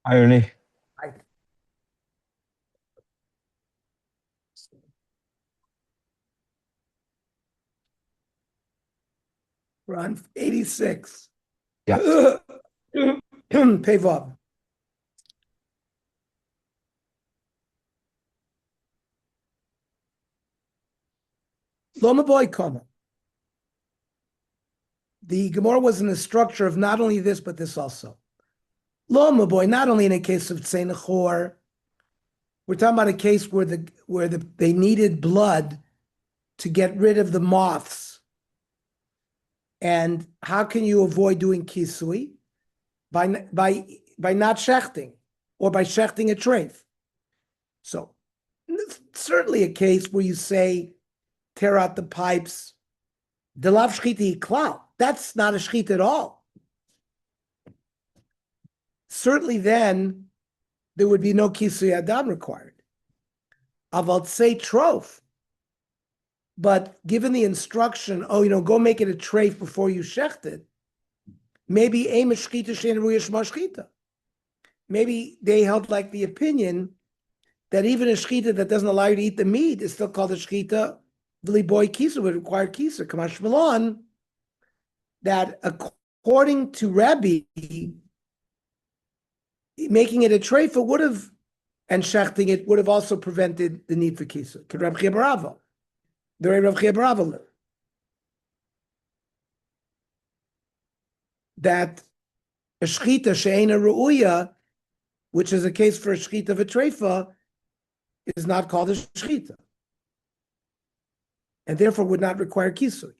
Irony. Right. We're on 86. Yeah. Pevov. Loma boy koma. The Gemara was in the structure of not only this, but this also. Loma boy, not only in a case of Tzeinachor, we're talking about a case where they needed blood to get rid of the moths. And how can you avoid doing kisui? By not shechting, or by shechting a treif. So certainly a case where you say, tear out the pipes, the lav shchita klal. That's not a shchita at all. Certainly then, there would be no kisui adam required. Aval say trof. But given the instruction, go make it a treif before you shecht it, maybe a shchita shein ruya shma. Maybe they held like the opinion that even a shchita that doesn't allow you to eat the meat is still called a shchita. V'li boy kisa would require kisa. Kamash Malon, that according to Rabbi, making it a treifa would have, and shechting it would have also prevented the need for kisa. Could Rav Chia Barava, the way Rav Chia Barava lived, that a shchita she'ena ru'uya, which is a case for a shchita of a treifa, is not called a shchita, and therefore would not require kisui.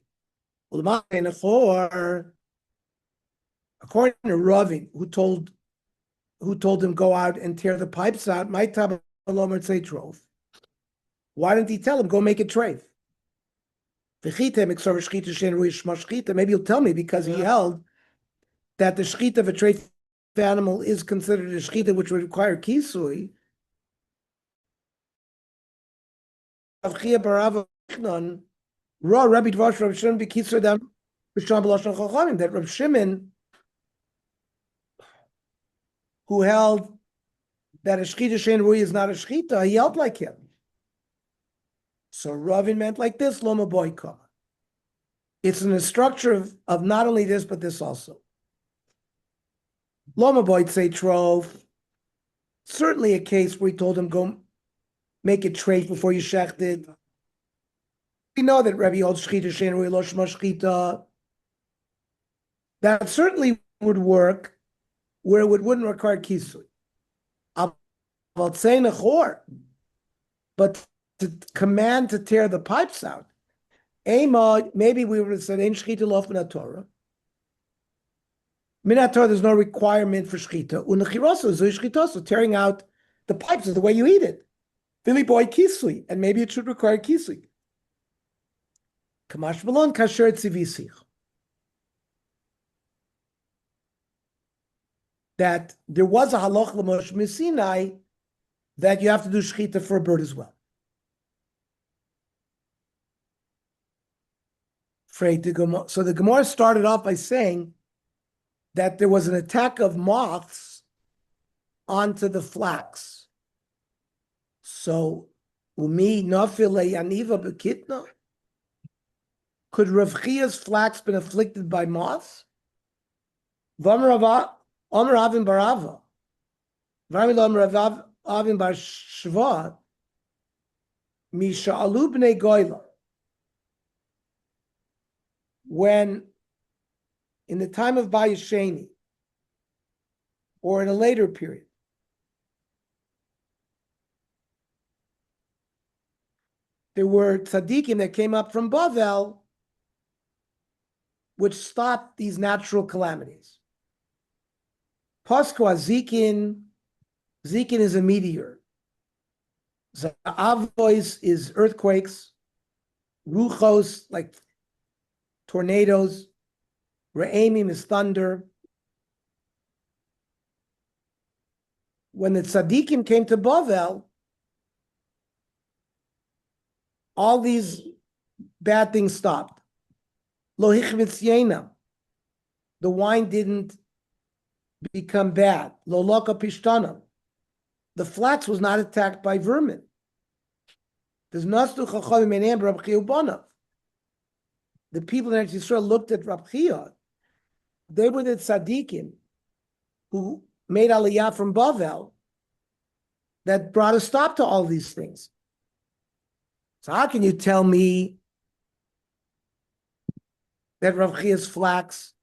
According to Ravin, who told him go out and tear the pipes out, my tab say trove. Why didn't he tell him go make a treif? Maybe you'll tell me because he held that the shchita of a treif animal is considered a shchita which would require kisui. That Rav Shimon, who held that a shchita shein rui is not a shchita, he held like him. So Ravin meant like this, loma boy kama. It's in the structure of not only this, but this also. Loma boy say trove. Certainly a case where he told him go make it treif before you shechted. We know that Rabbi holds shchita shein losh shchita. That certainly would work where it wouldn't require kisui. About saying a chor, but to command to tear the pipes out. Maybe we would have said ein shchita lof min Torah. Min Torah, there's no requirement for shchita. Unechiroso zui shchita, so tearing out the pipes is the way you eat it. Vili boy kisui, and maybe it should require kisui. Kamash balon kasher tzivisich. That there was a halach l'mosh misinai that you have to do shchita for a bird as well. So the Gemara started off by saying that there was an attack of moths onto the flax. So, umi nafile yaniva bekitna. Could Rav Chia's flax been afflicted by moths? V'amar Avin barava. V'amar Rav Avin bar shva. Misha'alu b'nei goyla. When in the time of Bayesheni, or in a later period, there were tzaddikim that came up from Bavel, which stopped these natural calamities. Pasku Zikin is a meteor. Za'avois is earthquakes. Ruchos, like tornadoes. Re'emim is thunder. When the tzaddikim came to Bavel, all these bad things stopped. Lo hichvitz yenam. The wine didn't become bad. Lo loka pishtanam. The flax was not attacked by vermin. There's nastu chachamim einam Rab Chia ubanav. The people in Eretz Yisrael looked at Rab Chia. They were the tzaddikim who made aliyah from Bavel that brought a stop to all these things. So how can you tell me that Rav Chia's flax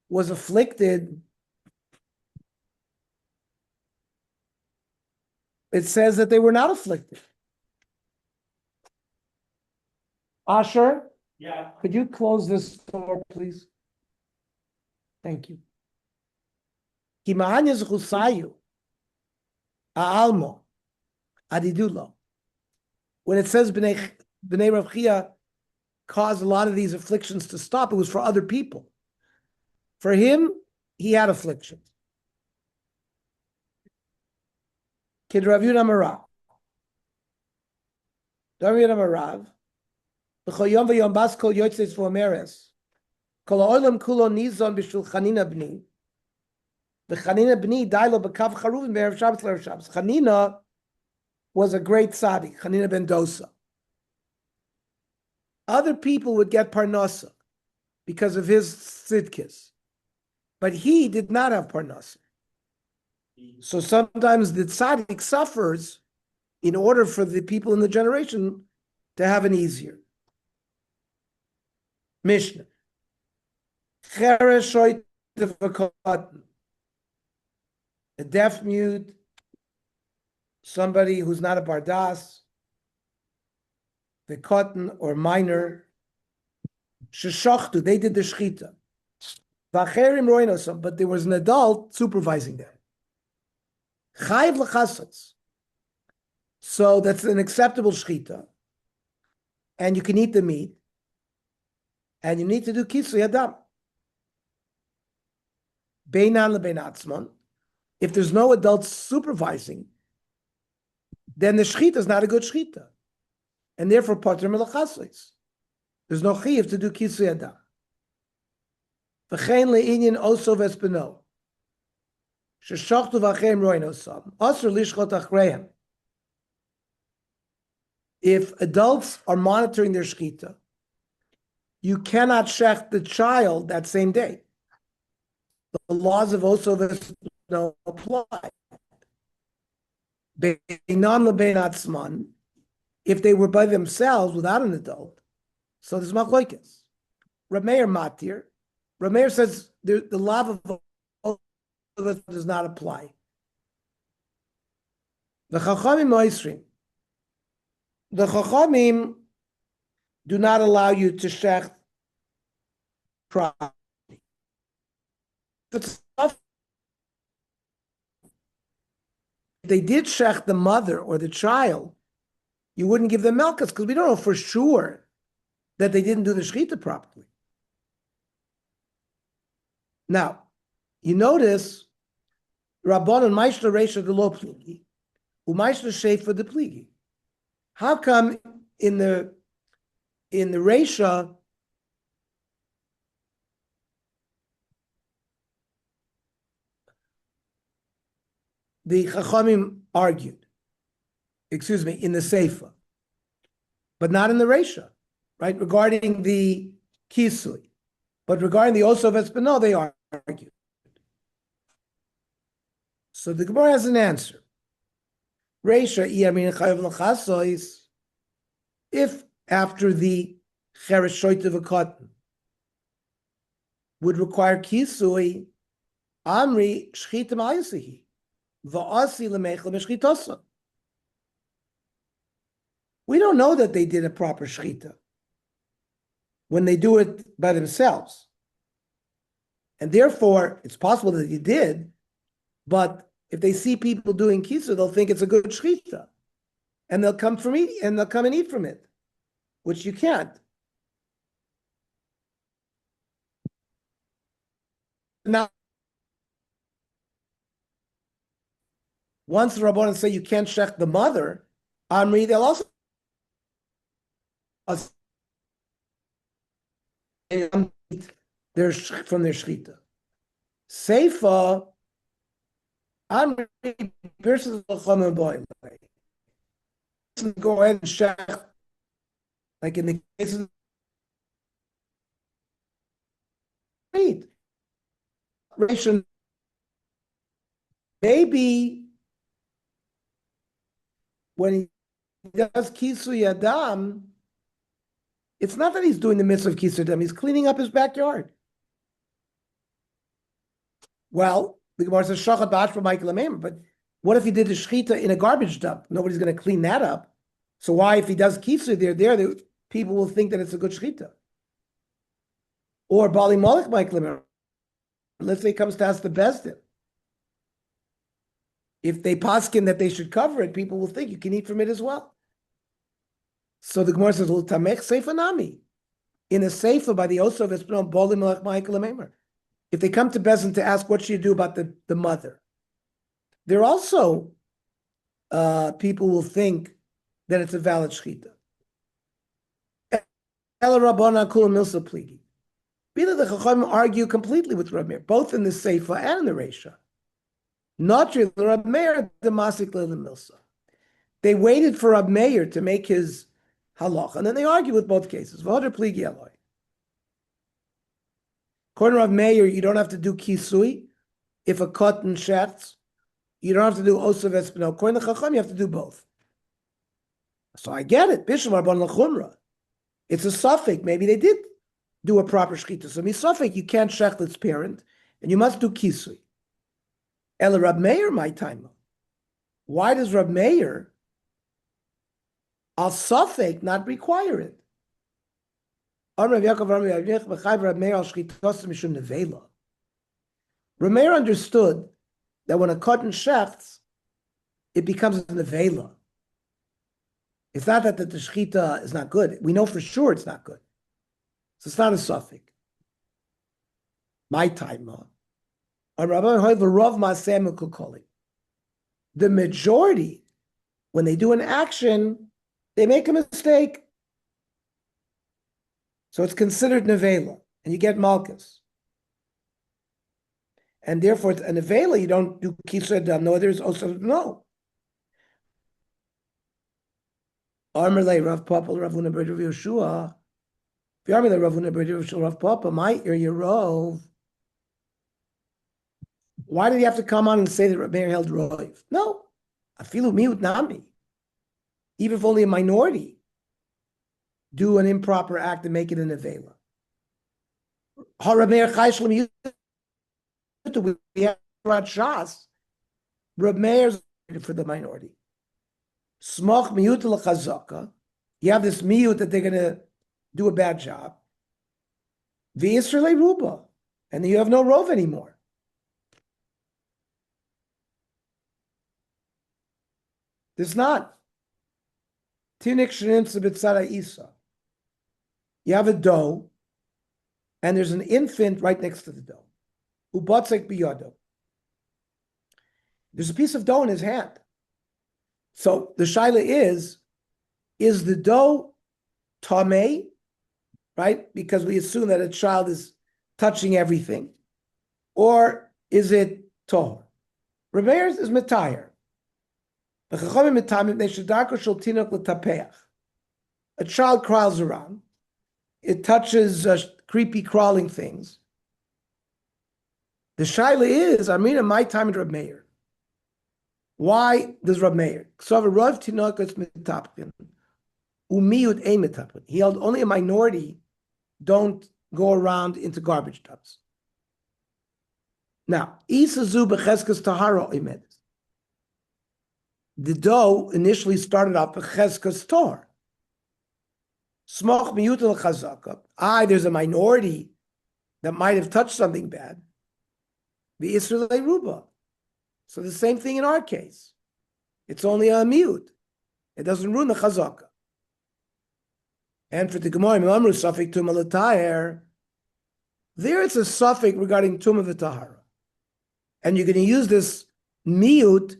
was afflicted? It says that they were not afflicted. Asher? Yeah. Could you close this door, please? Thank you. Kimahanyas chusayu aalmo adidulo. When it says Bnei Rav Chia caused a lot of these afflictions to stop, it was for other people. For him, he had afflictions. Kid Rav Yudah Marav. Rav Yudah Marav. B'chol yom v'yom bas kol yotzes v'omeres. Kol ha'olam kulo nizon b'shul Chanina b'ni. V'Chanina b'ni dailo b'kav charuvim b'erev Shabbos l'erev Shabbos. Chanina was a great tzaddik, Chanina ben Dosa. Other people would get parnasa because of his tzidkis, but he did not have parnasa. So sometimes the tzaddik suffers in order for the people in the generation to have an easier. Mishnah. A deaf mute, somebody who's not a bardas, the cotton or minor, sheshachtu, they did the shchita. Vacherim roinosam, but there was an adult supervising them. Chayiv l'chasatz. So that's an acceptable shchita, and you can eat the meat, and you need to do kisui adam. Beinan lebein atzmon. If there's no adult supervising, then the shchita is not a good shchita, and therefore pater melachasleis. There's no chiyuv to do kisui adam. V'chein le'inyan oso v'espeno. Sheshachtu v'achem roinosam. Asur lishchot achreihem. If adults are monitoring their shchita, you cannot shech the child that same day. the laws of Osovas don't apply. Beinan lebein atzman, if they were by themselves without an adult, so there's machlokes. Reb Meir matir. Reb Meir says the law of Osovas does not apply. The Chachamim Moisrim. The Chachamim do not allow you to shech property. If they did shech the mother or the child, you wouldn't give them melkas because we don't know for sure that they didn't do the shechita properly. Now, you notice Rabbanon Maishla Reisha the lo pligi, u'Maishla Shefa the pligi. How come in the Reisha the Chachamim argued, in the Seifa, but not in the Reisha, right? Regarding the Kisui. But regarding the Osov Espino, they argued. So the Gemara has an answer. Reisha, if after the Cheresh Shoit of a cotton would require Kisui, Amri Shchitam Ayasihi. We don't know that they did a proper shechita when they do it by themselves. And therefore, it's possible that you did, but if they see people doing kisu, they'll think it's a good shechita. And they'll come and eat from it, which you can't. Now, once the Rabbanan say you can't shech the mother, Amri, they'll also they're from their shechita. Seifa, Amri versus the boy. Go ahead and shech, like in the case of maybe when he does kisu yadam, it's not that he's doing the mitzvah of kisu yadam, he's cleaning up his backyard. Well, the Gemara says shachat ba'ashra Michael Ameim, but what if he did the shechita in a garbage dump? Nobody's going to clean that up. So why, if he does kisu the people will think that it's a good shechita? Or Bali Malik Michael Ameim, let's say he comes to ask the Bezdin. If they paskin that they should cover it, people will think you can eat from it as well. So the Gemara says, "Tamech seifa nami." In a seifa by the Osov Espnon Bolim Melech Michael Amemer. If they come to Bezin to ask what should you do about the mother, there also people will think that it's a valid shechita. Ela Rabbana Kula Milsa Pligi. Bila the Chachamim argue completely with Rab Meir, both in the seifa and in the Reisha. Not really, Rab Meir the Masik Milsa. They waited for Rab Meir to make his halach, and then they argue with both cases. V'hodar pligi eloi. According to Rab Meir, you don't have to do kisui if a cotton shechts. You don't have to do osav espino. According to Chacham, you have to do both. So I get it. Bishlam Rabban Lachumra. It's a suffix. Maybe they did do a proper shechita. So misafik, you can't shecht its parent, and you must do kisui. Ela Rab Meir, my time. Why does Rab Meir al suffix not require it? Rab Meir understood that when a cotton shechts, it becomes a nevela. It's not that the shechita is not good. We know for sure it's not good. So it's not a suffix. My time. The majority, when they do an action, they make a mistake. So it's considered nevela, and you get malchus. And therefore, it's a nevela, you don't do kisra dam. No, there's also no. Armerle Rav Papa Rav Huna Ber Rav Yeshua. If you Armerle Rav Huna Ber Rav Papa, my ear Yerov. Why did he have to come on and say that Reb Meir held roiv? No, afilu miut nami. Even if only a minority do an improper act and make it an avela. Ha Reb Meir chai shlem yutu. We have Shas. Reb Meir's for the minority. Smoch miut l'chazaka. You have this miut that they're going to do a bad job. V'Yisrael ruba, and you have no rov anymore. There's not. Tinik shenitzah b'tzara isa. You have a dough, and there's an infant right next to the dough. Ubatzek biyado. There's a piece of dough in his hand. So the shaila is the dough tamei, right? Because we assume that a child is touching everything. Or is it tohor? Remeir's is metayr. A child crawls around. It touches creepy crawling things. The shaila is, my time in Reb Meir. Why does Reb Meir? He held only a minority don't go around into garbage dumps. Now, the dough initially started off b'cheskas tor. Smoch miyutel chazaka. There's a minority that might have touched something bad. The Israel ruba. So the same thing in our case. It's only a miyut. It doesn't ruin the chazaka. And for the Gemara, Amru Safik Tuma L'Taher, there it's a suffix regarding Tuma V'Tahara. And you're going to use this miyut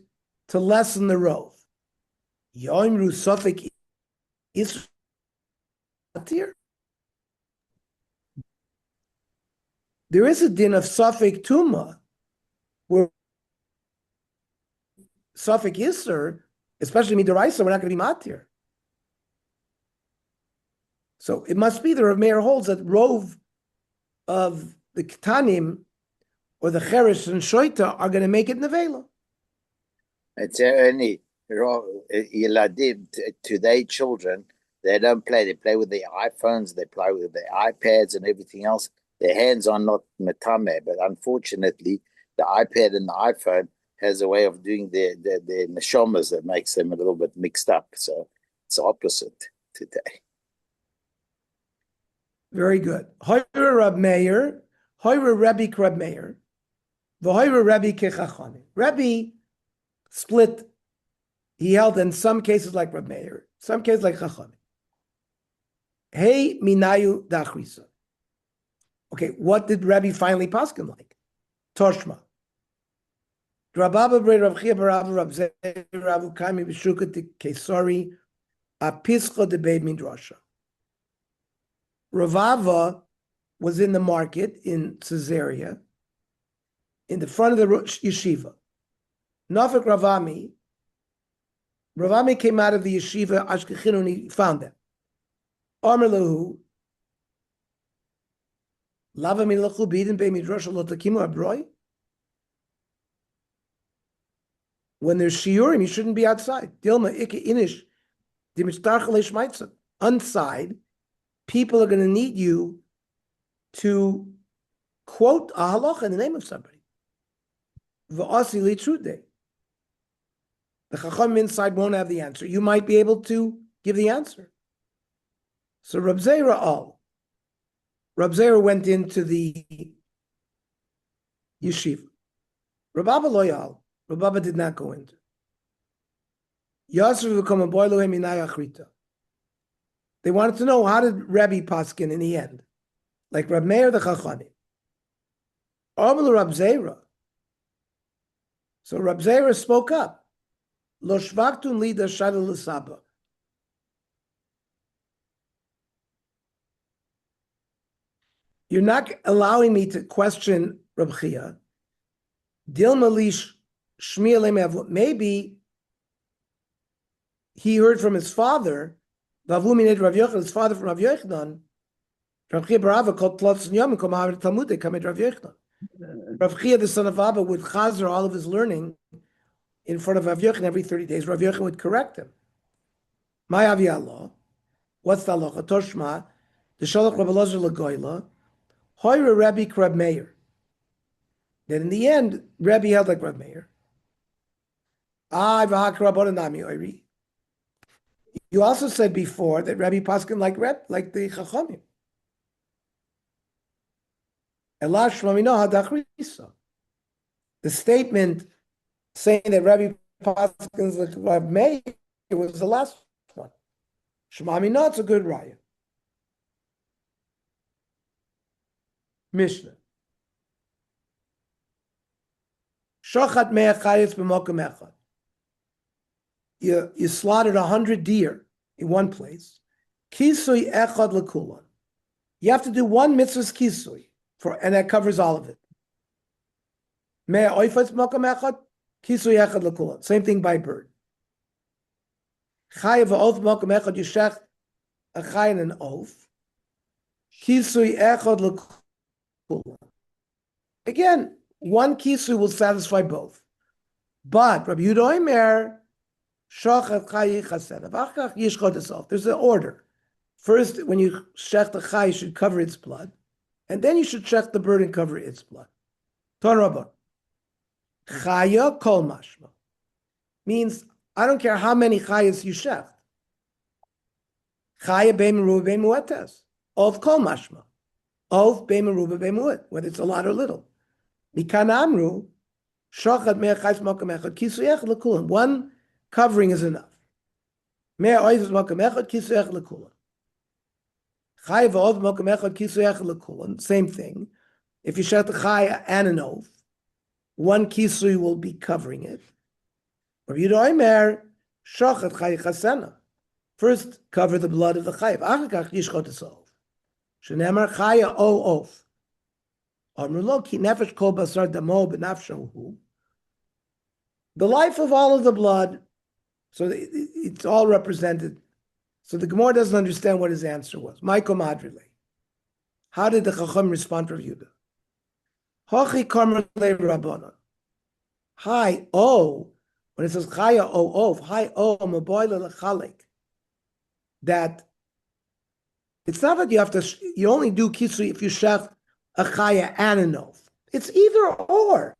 to lessen the rov. Yoimru Safik is here. There is a din of Safik Tuma where Safik Yisr, especially Midaraisa, we're not going to be matir. So it must be the Rav Meir holds that rov of the Ketanim or the Cheresh and Shoita are going to make it Nevela. It's only Yiladim, today children, they don't play. They play with their iPhones, they play with their iPads and everything else. Their hands are not metame, but unfortunately, the iPad and the iPhone has a way of doing their neshomas that makes them a little bit mixed up. So it's the opposite today. Very good. Hoyre Rab Meir, Hoyre Rebbe Rab Meir, V'Hoyre Rebbe Kechachani. Rebbe split. He held in some cases like Rab Meir, some cases like Chachani. Hey Minayu Dachrisa. Okay, what did Rebbe finally paskin like? Toshma. Rababa Bre Rav Chia Barav Rav Zeir Rav Ukami B'Shuka de Kesari Apischa de Beid Midrasha. Ravava was in the market in Caesarea, in the front of the yeshiva. Nafik Ravami came out of the yeshiva Ashkechinu and he found them. Amar Lahu, Lava Milachu Bidin Be Midrasha Lotakimu Abroi. When there's shiurim, you shouldn't be outside. Dilma Ike Inish Dimitztarchale Shmaitzah. Inside, people are going to need you to quote a halacha in the name of somebody. V'asi litrude. The chacham inside won't have the answer. You might be able to give the answer. So Rab Zeira went into the yeshiva. Rababa loyal. Rababa did not go into. Yasser become a boiler achrita. They wanted to know, how did Rabbi paskin in the end? Like Rab Meir the Chachani. Amar Rab Zeira. So Rab Zeira spoke up. Lo shvaktun lida shadal l'saba. You're not allowing me to question Rab Chia. Dilma lish shmiya le'me'avut. Maybe he heard from his father, Vavu mined Rav Yochanan, his father from Rav Yochanan, Rav Chia Barava called Tlotz Yom and Komahav Talmud, they come at Rav Yochanan. Rav Chia, the son of Abba, would chazer all of his learning in front of Rav Yochanan every 30 days. Rav Yochanan would correct him. My avi Allah. What's the halacha? Toshma, the shalach Rabbi Elazar legoyla, hoyre Rabbi Reb Meir. Then in the end, Rabbi held like Reb Meir. You also said before that Rabbi Paskin like the Chachamim. The statement saying that Rabbi Paskin's like Reb Meir was the last one. Shemami, no, it's a good raya. Mishnah. Shochat me'achayis b'mokum echad. You slaughtered 100 deer in one place. Kisui echad lekulan. You have to do one mitzvah's kisui, and that covers all of it. Me'oifas b'mokum echad, kisui echad lekulan. Same thing by bird. Chayav v'oth b'mokum echad, you shech a chay and an oath. Kisui echad lekulan. Again, one kisui will satisfy both. But Rabbi Yehuda Omer, there's an order. First, when you shech the chay, you should cover its blood, and then you should shech the bird and cover its blood. Ton Rabban. Chaya kol mashma means I don't care how many chayas you shech. Chaya be'meruba be'muetes. Of kol mashma. Of be'meruba be'muet, whether it's a lot or little. Mikan amru shochat me'achayis makam echad kisuyech lekulan. One covering is enough. Me'oiz makam echad kisuyech lekulan. Chay v'od makam echad kisuyech lekulan. Same thing. If you shech the chay and an oath, one kisui will be covering it. Rabbi Yehuda Omer shochat chay chasena. First, cover the blood of the chayiv. Achakach yishchot esov. Shenemar chaya o oath. The life of all of the blood, so it's all represented. So the Gemara doesn't understand what his answer was. Maiko Madrile. How did the Chacham respond to Yehuda? Hochi Karmer le Rabbanon. Hi, oh, when it says Chaya o of, hi, oh, Maboyle lechalik. That it's not that you only do kisui if you shech a chaya and an oath. It's either or.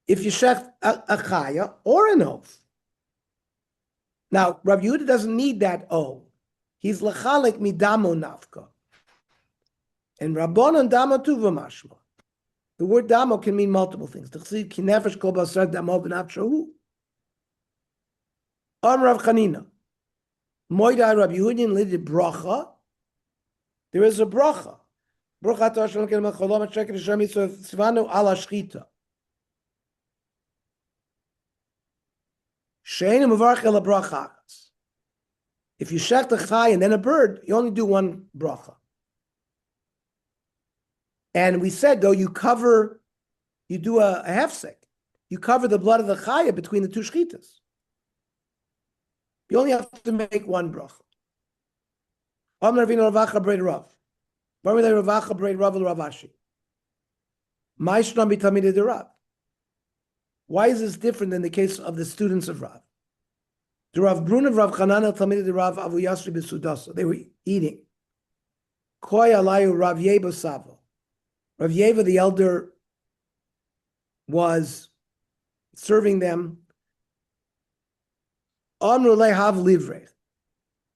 If you shech a chaya or an oath. Now, Rabbi Yehuda doesn't need that o. He's lechalik midamo nafka. And Rabbanon damo tuva mashma. The word damo can mean multiple things. T'chsid ki nefesh kol basar damo b'nafshahu. Rav Chanina. Moida Rabbi Yehuda lid bracha. There is a bracha. If you shech the chay and then a bird, you only do one bracha. And we said, though, you do a hefsek. You cover the blood of the chaya between the two shchitas. You only have to make one bracha. Why is this different than the case of the students of Rav? The Rav Brun of Rav Chanana Talmidei de Rav Avu Yasri b'Sudasa. They were eating. Koy alayu Rav Yeva Savo. Rav Yeva, the elder, was serving them. Amru lehav livrei.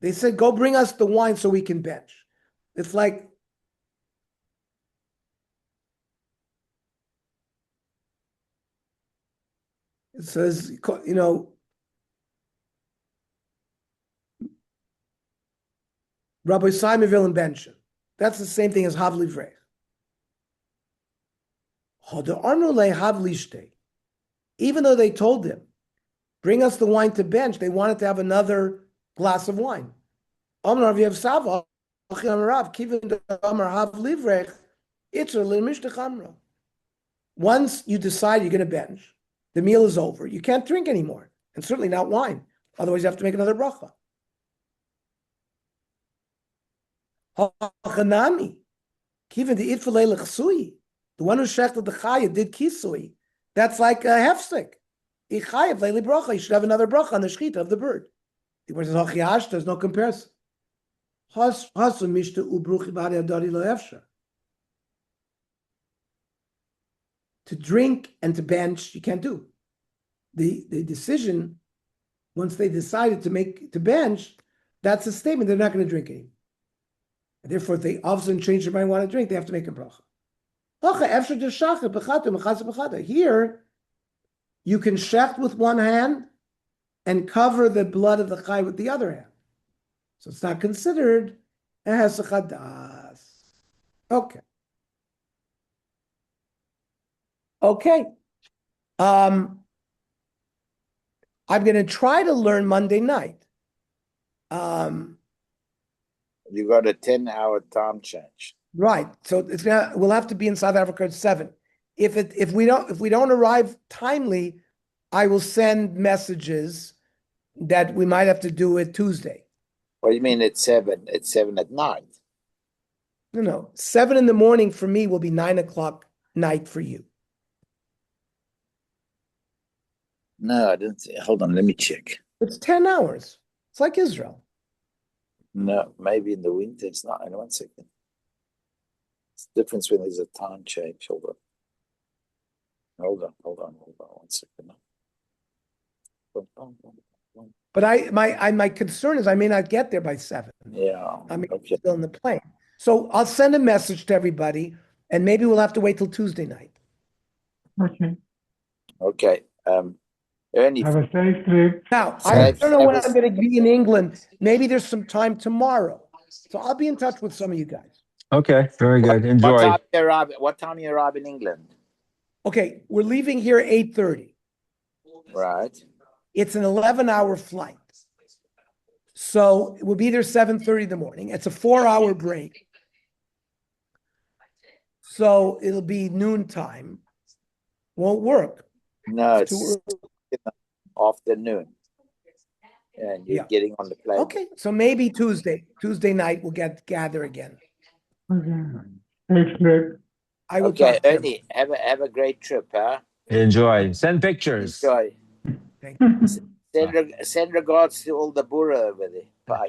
They said, "Go bring us the wine so we can bench." It's like it says, you know, Rabbi Simonville and Bensham. That's the same thing as Hav Livrei. Even though they told him, bring us the wine to bench, they wanted to have another glass of wine. Once you decide you're going to bench, the meal is over, you can't drink anymore, and certainly not wine. Otherwise, you have to make another bracha. The one who shechted the chaya did kisui. That's like a hefsek. Chayav leili bracha. You should have another bracha on the shechita of the bird. The word says hachiyash. There's no comparison. Hasu mishta ubruchi b'hari adari lo efsha. To drink and to bench, you can't do. The decision, once they decided to bench, that's a statement. They're not going to drink anymore. And therefore, if they all of a sudden change their mind and want to drink, they have to make a bracha. Here, you can shecht with one hand and cover the blood of the chai with the other hand. So it's not considered a hesach hadas. Okay. Okay. I'm going to try to learn Monday night. You got a 10-hour time change. Right. So we'll have to be in South Africa at 7. If we don't arrive timely, I will send messages that we might have to do it Tuesday. What do you mean at 7? It's 7 at night. No. 7 in the morning for me will be 9 o'clock night for you. No, I didn't see. Hold on, let me check. It's 10 hours. It's like Israel. No, maybe in the winter it's not. Hang on 1 second. It's the difference when there's a time change. Hold on 1 second. But my concern is I may not get there by 7. Yeah. I'm okay. still in the plane. So I'll send a message to everybody, and maybe we'll have to wait till Tuesday night. Okay. Ernie, Have a safe trip. Now, I don't know when I'm going to be in England. Maybe there's some time tomorrow. So I'll be in touch with some of you guys. Okay, very good. Enjoy. What time you arrive in England? Okay, we're leaving here at 8:30. Right. It's an 11-hour flight. So we'll be there 7:30 in the morning. It's a 4-hour break. So it'll be noontime. Won't work. No, It's too it's in the afternoon. And you're getting on the plane. Okay, so maybe Tuesday night we'll gather again. Okay. Safe trip. I will Okay, talk to Ernie, have a great trip, huh? Enjoy. Send pictures. Enjoy. Thank you. Send regards to all the Bura over there. Bye.